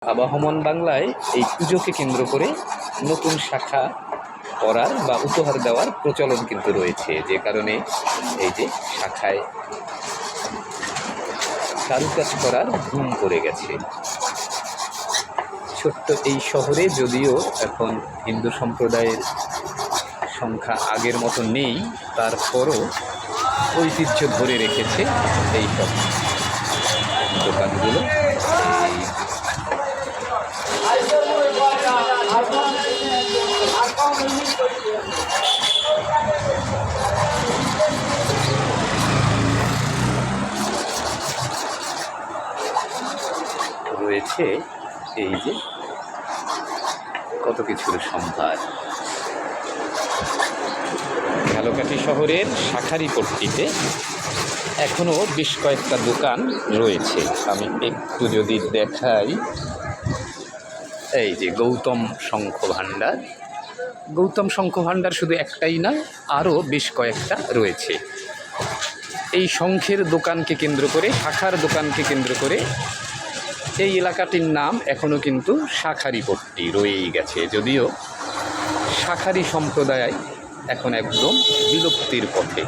আবাহমান বাংলায় এই পুজোকে কেন্দ্র করে নতুন শাখা করার বা উপহার দেওয়ার প্রচলন কিন্তু রয়েছে, যে কারণে এই যে শাখায় কারুকাজ করার ধুম পড়ে গেছে। ছোট্ট এই শহরে যদিও এখন হিন্দু সম্প্রদায়ের সংখ্যা আগের মতো নেই, তারপরও ঐতিহ্য ধরে রেখেছে এই সব দোকানগুলো। রয়েছে এই যে কত কিছুর সম্ভার। ঝালকাঠি শহরের শাঁখারীপট্টিতে এখনও বেশ কয়েকটা দোকান রয়েছে। আমি একটু যদি দেখাই, এই যে গৌতম শঙ্খ ভাণ্ডার। গৌতম শঙ্খ ভাণ্ডার শুধু একটাই না, আরও বেশ কয়েকটা রয়েছে। এই শঙ্খের দোকানকে কেন্দ্র করে, শাখার দোকানকে কেন্দ্র করে এই এলাকাটির নাম এখনও কিন্তু শাঁখারীপট্টি রয়েই গেছে, যদিও শাঁখারী সম্প্রদায় এখন একদম বিলুপ্তির পথে।